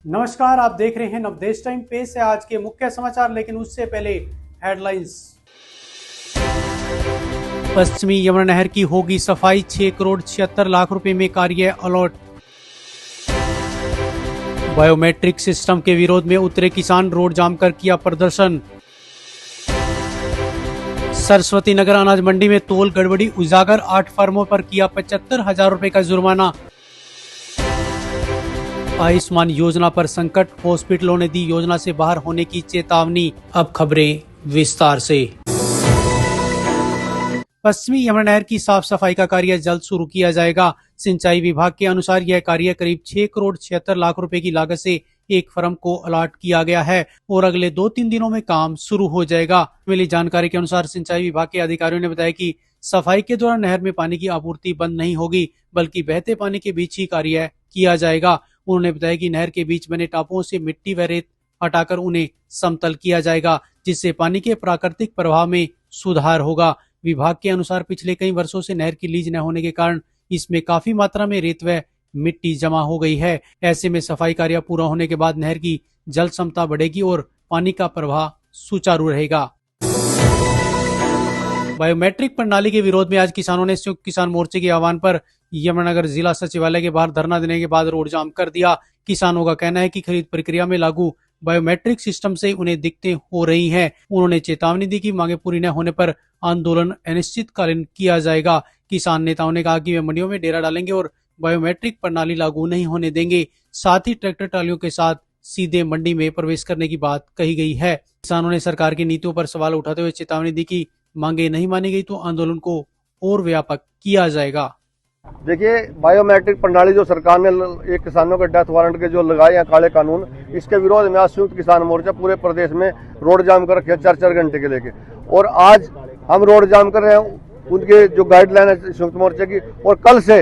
नमस्कार, आप देख रहे हैं नवदेश टाइम। पेश है आज के मुख्य समाचार, लेकिन उससे पहले हेडलाइंस। पश्चिमी यमुना नहर की होगी सफाई, 6 करोड़ 76 लाख रुपए में कार्य अलॉट। बायोमेट्रिक सिस्टम के विरोध में उतरे किसान, रोड जाम कर किया प्रदर्शन। सरस्वती नगर अनाज मंडी में तोल गड़बड़ी उजागर, 8 फर्मों पर किया 75,000 रुपए का जुर्माना। आयुष्मान योजना पर संकट, हॉस्पिटलों ने दी योजना से बाहर होने की चेतावनी। अब खबरें विस्तार से। पश्चिमी यमुना नहर की साफ सफाई का कार्य जल्द शुरू किया जाएगा। सिंचाई विभाग के अनुसार यह कार्य करीब 6 करोड़ 76 लाख रुपए की लागत से एक फर्म को अलॉट किया गया है और अगले 2-3 दिनों में काम शुरू हो जाएगा। मिली जानकारी के अनुसार सिंचाई विभाग के अधिकारियों ने बताया कि सफाई के दौरान नहर में पानी की आपूर्ति बंद नहीं होगी, बल्कि बहते पानी के बीच ही कार्य किया जाएगा। उन्होंने बताया कि नहर के बीच बने टापुओं से मिट्टी व रेत हटाकर उन्हें समतल किया जाएगा, जिससे पानी के प्राकृतिक प्रवाह में सुधार होगा। विभाग के अनुसार पिछले कई वर्षों से नहर की लीज न होने के कारण इसमें काफी मात्रा में रेत व मिट्टी जमा हो गई है। ऐसे में सफाई कार्य पूरा होने के बाद नहर की जल क्षमता बढ़ेगी और पानी का प्रवाह सुचारू रहेगा। बायोमेट्रिक प्रणाली के विरोध में आज किसानों ने संयुक्त किसान मोर्चे के आह्वान पर यमुनानगर जिला सचिवालय के बाहर धरना देने के बाद रोड जाम कर दिया। किसानों का कहना है कि खरीद प्रक्रिया में लागू बायोमेट्रिक सिस्टम से उन्हें दिक्कतें हो रही हैं। उन्होंने चेतावनी दी कि मांगे पूरी न होने पर आंदोलन अनिश्चितकालीन किया जाएगा। किसान नेताओं ने कहा कि वे मंडियों में डेरा डालेंगे और बायोमेट्रिक प्रणाली लागू नहीं होने देंगे। साथ ही ट्रैक्टर ट्रालियों के साथ सीधे मंडी में प्रवेश करने की बात कही गई है। किसानों ने सरकार की नीतियों पर सवाल उठाते हुए चेतावनी दी कि मांगे नहीं मानी गई तो आंदोलन को और व्यापक किया जाएगा। देखिए, बायोमेट्रिक प्रणाली जो सरकार ने एक किसानों के डेथ वारंट के जो लगाए हैं काले कानून, इसके विरोध में आज संयुक्त किसान मोर्चा पूरे प्रदेश में रोड जाम कर रखे 4-4 घंटे के लेके। और आज हम रोड जाम कर रहे हैं उनके जो गाइडलाइन है संयुक्त मोर्चे की। और कल से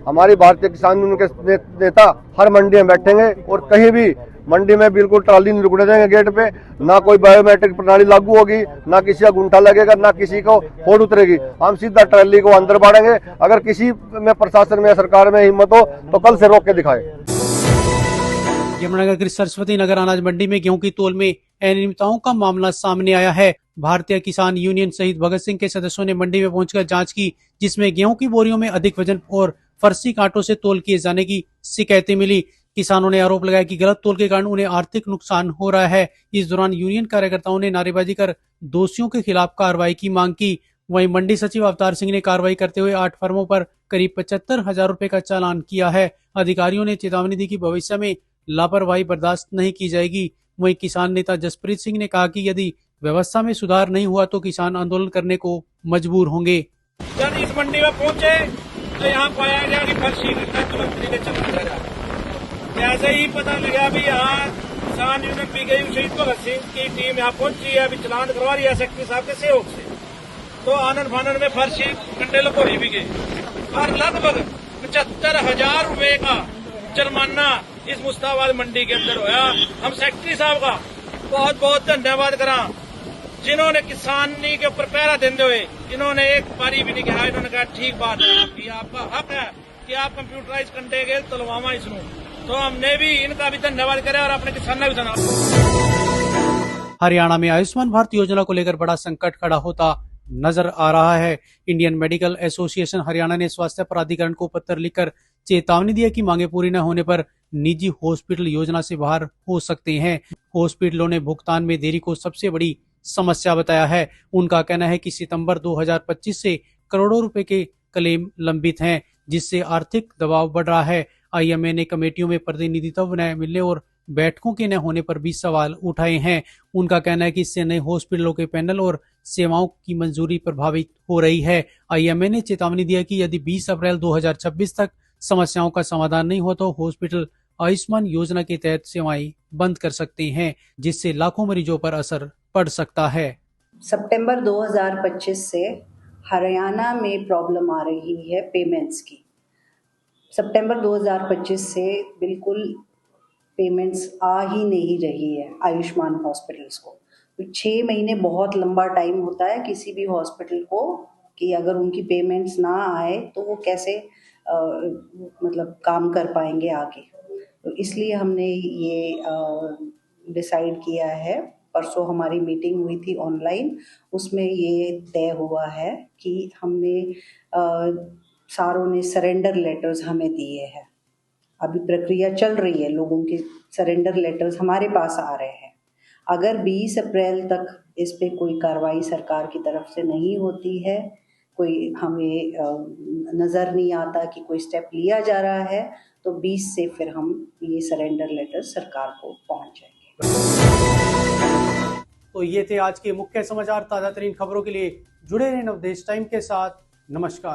हमारी भारतीय किसान यूनियन के नेता हर मंडी में बैठेंगे और कहीं भी मंडी में बिल्कुल ट्राली नहीं रुकने देंगे गेट पे। ना कोई बायोमेट्रिक प्रणाली लागू होगी, ना किसी का गुंठा लगेगा, ना किसी को होड़ उतरेगी। हम सीधा ट्राली को अंदर बढ़ेंगे। अगर किसी में प्रशासन में या सरकार में हिम्मत हो तो कल से रोक के दिखाए। यमुनानगर की सरस्वती नगर अनाज मंडी में गेहूं की तोल में अनियमितताओं का मामला सामने आया है। भारतीय किसान यूनियन सहित भगत सिंह के सदस्यों ने मंडी में पहुंचकर जांच की, जिसमें गेहूं की बोरियों में अधिक वजन और फर्सी कांटों से तोल किए जाने की शिकायतें मिली। किसानों ने आरोप लगाया कि गलत तोल के कारण उन्हें आर्थिक नुकसान हो रहा है। इस दौरान यूनियन कार्यकर्ताओं ने नारेबाजी कर दोषियों के खिलाफ कार्रवाई की मांग की। वहीं मंडी सचिव अवतार सिंह ने कार्रवाई करते हुए 8 फर्मों पर करीब 75,000 रुपए का चालान किया है। अधिकारियों ने चेतावनी दी कि भविष्य में लापरवाही बर्दाश्त नहीं की जाएगी। वहीं किसान नेता जसप्रीत सिंह ने कहा कि यदि व्यवस्था में सुधार नहीं हुआ तो किसान आंदोलन करने को मजबूर होंगे। जब इस मंडी में पहुंचे तो यहाँ पाया गया कि फर्शी मंत्री के चक्कर लगा। जैसे ही पता लगा भी यहाँ किसान यूनियन पी गई शहीद भगत सिंह की टीम यहाँ पहुंची है, अभी चलान करवा रही है सेक्रेटरी साहब के सहयोग से, तो आनंद फानंद में फर्शी कंडे लकोरी भी गई और लगभग 75,000 रुपए का जुर्माना इस मुस्ताबाद मंडी के अंदर होया। हम सेक्रेटरी साहब का बहुत बहुत धन्यवाद करा, जिन्होंने किसानी के ऊपर पहरा देते हुए इन्होंने एक बारी भी नहीं कहा। इन्होंने कहा ठीक बात है कि आपका हक है कि आप कंप्यूटराइज कंडे गए तलवामा इसमें, तो हमने भी इनका भी धन्यवाद करें और अपने किसानों भी धन्यवाद। हरियाणा में आयुष्मान भारत योजना को लेकर बड़ा संकट खड़ा होता नजर आ रहा है। इंडियन मेडिकल एसोसिएशन हरियाणा ने स्वास्थ्य प्राधिकरण को पत्र लिखकर चेतावनी दी है कि मांगे पूरी न होने पर निजी हॉस्पिटल योजना से बाहर हो सकते हैं। हॉस्पिटलों ने भुगतान में देरी को सबसे बड़ी समस्या बताया है। उनका कहना है कि सितंबर 2025 से करोड़ों रुपए के क्लेम लंबित हैं, जिससे आर्थिक दबाव बढ़ रहा है। आईएमए ने कमेटियों में प्रतिनिधित्व न मिलने और बैठकों के न होने पर भी सवाल उठाए हैं। उनका कहना है कि इससे नए हॉस्पिटलों के पैनल और सेवाओं की मंजूरी प्रभावित हो रही है। आईएमए ने चेतावनी दिया कि यदि 20 अप्रैल 2026 तक समस्याओं का समाधान नहीं हुआ तो हॉस्पिटल आयुष्मान योजना के तहत सेवाएं बंद कर सकते हैं, जिससे लाखों मरीजों पर असर पड़ सकता है। सितंबर 2025 से हरियाणा में प्रॉब्लम आ रही है पेमेंट्स की। सितंबर 2025 से बिल्कुल पेमेंट्स आ ही नहीं रही है आयुष्मान हॉस्पिटल्स को। तो 6 महीने बहुत लंबा टाइम होता है किसी भी हॉस्पिटल को, कि अगर उनकी पेमेंट्स ना आए तो वो कैसे मतलब काम कर पाएंगे आगे। तो इसलिए हमने ये डिसाइड किया है। परसों हमारी मीटिंग हुई थी ऑनलाइन, उसमें ये तय हुआ है कि हमने सारों ने सरेंडर लेटर्स हमें दिए हैं। अभी प्रक्रिया चल रही है, लोगों के सरेंडर लेटर्स हमारे पास आ रहे हैं। अगर 20 अप्रैल तक इस पे कोई कार्रवाई सरकार की तरफ से नहीं होती है, कोई हमें नज़र नहीं आता कि कोई स्टेप लिया जा रहा है, तो 20 से फिर हम ये सरेंडर लेटर सरकार को पहुंच जाएंगे। तो ये थे आज के मुख्य समाचार। ताज़ा तरीन खबरों के लिए जुड़े रहें नवदेश टाइम के साथ। नमस्कार।